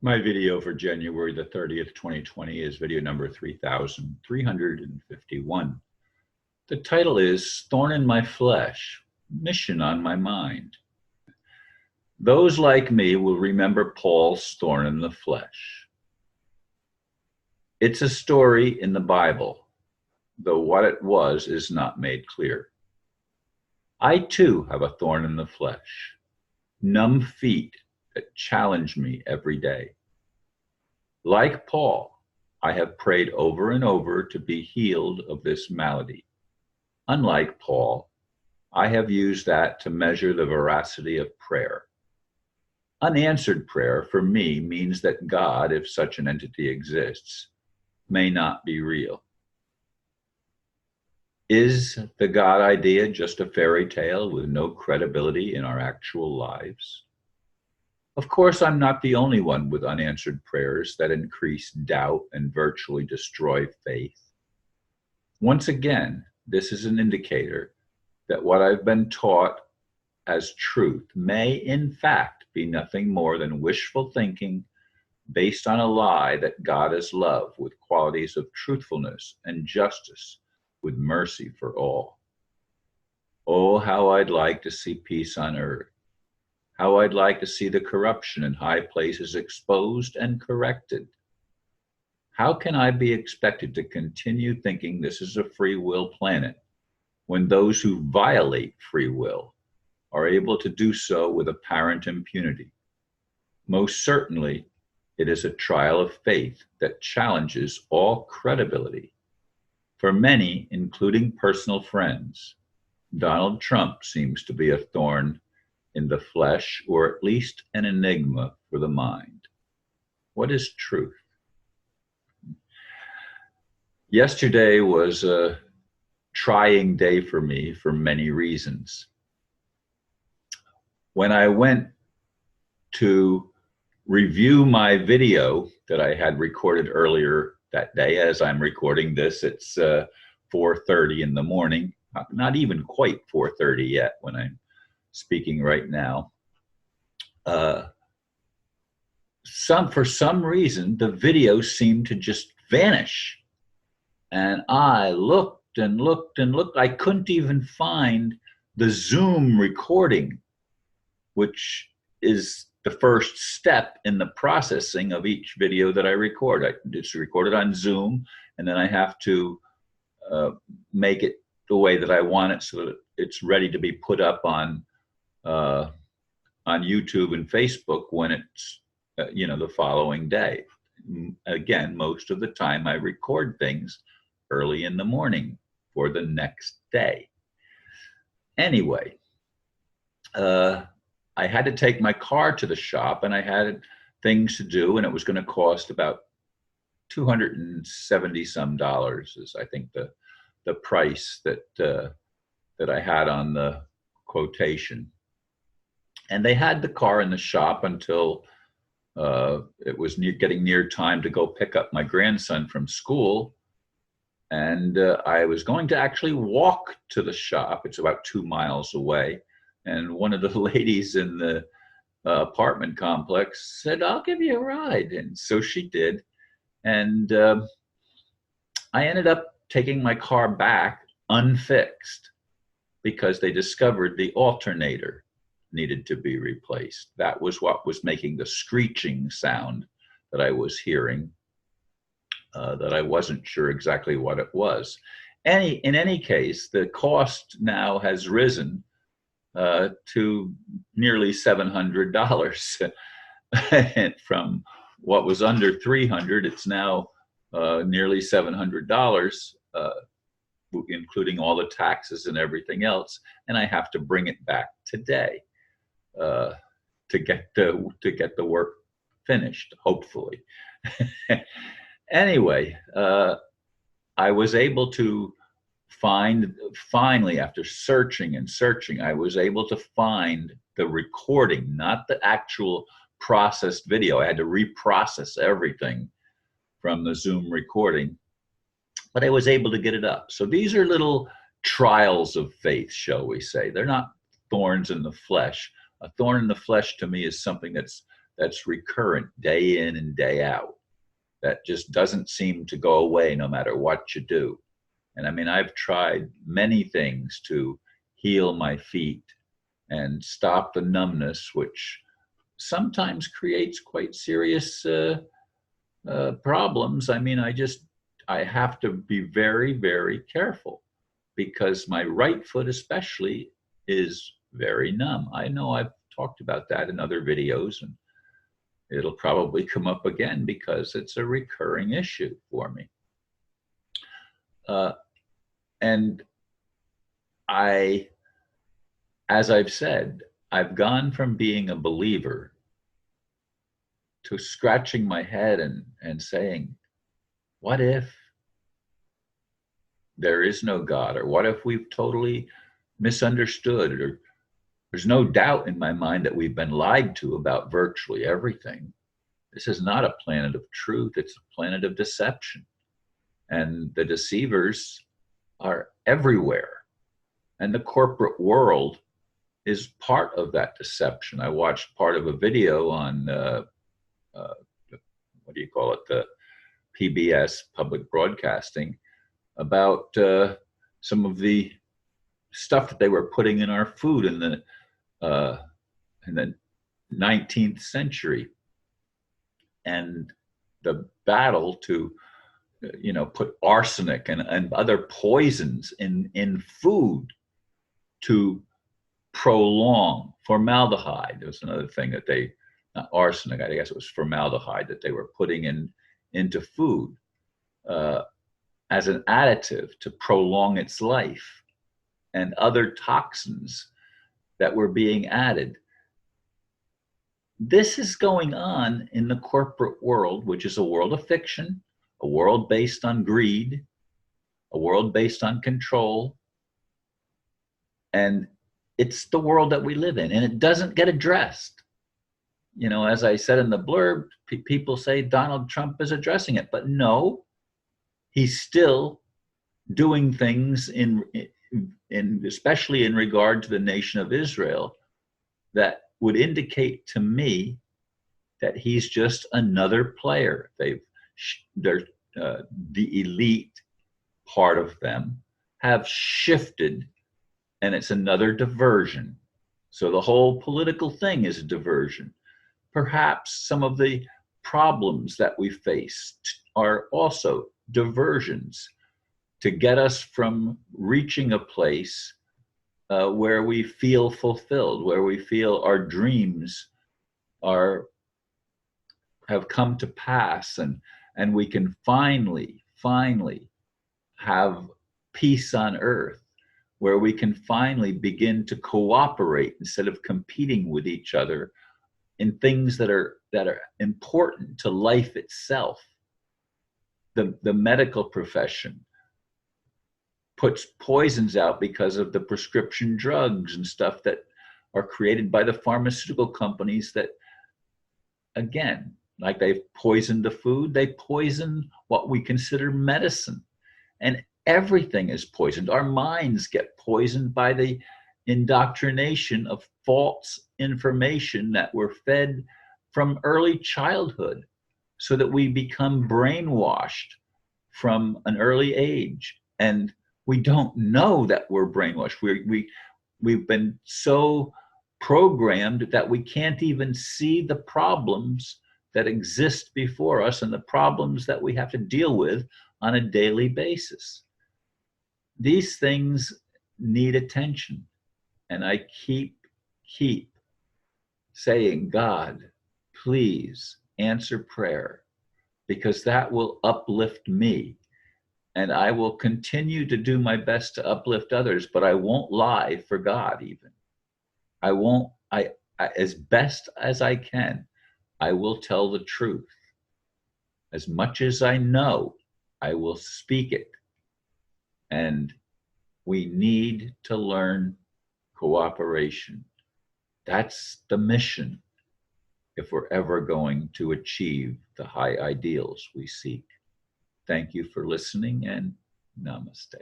My video for January the 30th, 2020 is video number 3351. The title is Thorn in My Flesh, Mission on My Mind. Those like me will remember Paul's thorn in the flesh. It's a story in the Bible, though what it was is not made clear. I too have a thorn in the flesh, numb feet that challenge me every day. Like Paul, I have prayed over and over to be healed of this malady. Unlike Paul, I have used that to measure the veracity of prayer. Unanswered prayer for me means that God, if such an entity exists, may not be real. Is the God idea just a fairy tale with no credibility in our actual lives? Of course, I'm not the only one with unanswered prayers that increase doubt and virtually destroy faith. Once again, this is an indicator that what I've been taught as truth may in fact be nothing more than wishful thinking based on a lie that God is love with qualities of truthfulness and justice with mercy for all. Oh, how I'd like to see peace on earth. How I'd like to see the corruption in high places exposed and corrected. How can I be expected to continue thinking this is a free will planet when those who violate free will are able to do so with apparent impunity? Most certainly, it is a trial of faith that challenges all credibility. For many, including personal friends, Donald Trump seems to be a thorn in the flesh, or at least an enigma for the mind. What is truth? Yesterday was a trying day for me for many reasons. When I went to review my video that I had recorded earlier that day, as I'm recording this, it's 4:30 in the morning, not even quite 4:30 yet when I'm speaking right now. For some reason, the video seemed to just vanish. And I looked and looked and looked. I couldn't even find the Zoom recording, which is the first step in the processing of each video that I record. I just record it on Zoom, and then I have to make it the way that I want it so that it's ready to be put up on YouTube and Facebook when it's the following day. Again, most of the time I record things early in the morning for the next day. Anyway, I had to take my car to the shop, and I had things to do, and it was going to cost about $270 some is I think the price that I had on the quotation. And they had the car in the shop until it was getting near time to go pick up my grandson from school. And I was going to actually walk to the shop. It's about 2 miles away. And one of the ladies in the apartment complex said, "I'll give you a ride." And so she did. And I ended up taking my car back unfixed because they discovered the alternator needed to be replaced. That was what was making the screeching sound that I was hearing, that I wasn't sure exactly what it was. In any case, the cost now has risen to nearly $700. From what was under $300, it's now nearly $700, including all the taxes and everything else. And I have to bring it back today to get the work finished, hopefully. Anyway, I was able to finally, after searching and searching, I was able to find the recording, not the actual processed video. I had to reprocess everything from the Zoom recording, but I was able to get it up. So these are little trials of faith, shall we say. They're not thorns in the flesh. A thorn in the flesh to me is something that's that's recurrent day in and day out, that just doesn't seem to go away no matter what you do. And I mean, I've tried many things to heal my feet and stop the numbness, which sometimes creates quite serious problems. I mean, I have to be very, very careful because my right foot especially is very numb. I know I've talked about that in other videos, and it'll probably come up again because it's a recurring issue for me. And as I've said, I've gone from being a believer to scratching my head and saying, what if there is no God? Or what if we've totally misunderstood? Or there's no doubt in my mind that we've been lied to about virtually everything. This is not a planet of truth. It's a planet of deception. And the deceivers are everywhere. And the corporate world is part of that deception. I watched part of a video on, what do you call it, the PBS, public broadcasting, about some of the stuff that they were putting in our food in the 19th century, and the battle to put arsenic and other poisons in food to prolong formaldehyde. There was another thing that not arsenic, I guess it was formaldehyde that they were putting into food as an additive to prolong its life, and other toxins that were being added. This is going on in the corporate world, which is a world of fiction, a world based on greed, a world based on control. And it's the world that we live in, and it doesn't get addressed. As I said in the blurb, people say Donald Trump is addressing it, but no, he's still doing things especially in regard to the nation of Israel, that would indicate to me that he's just another player. The elite part of them have shifted, and it's another diversion. So the whole political thing is a diversion. Perhaps some of the problems that we face are also diversions to get us from reaching a place where we feel fulfilled, where we feel our dreams have come to pass, and we can finally have peace on earth, where we can finally begin to cooperate instead of competing with each other in things that are important to life itself. The medical profession puts poisons out because of the prescription drugs and stuff that are created by the pharmaceutical companies that, again, like they've poisoned the food, they poison what we consider medicine. And everything is poisoned. Our minds get poisoned by the indoctrination of false information that we're fed from early childhood, so that we become brainwashed from an early age. And we don't know that we're brainwashed. We've been so programmed that we can't even see the problems that exist before us and the problems that we have to deal with on a daily basis. These things need attention. And I keep saying, God, please answer prayer, because that will uplift me. And I will continue to do my best to uplift others, but I won't lie for God even. I won't, as best as I can, I will tell the truth. As much as I know, I will speak it. And we need to learn cooperation. That's the mission if we're ever going to achieve the high ideals we seek. Thank you for listening, and namaste.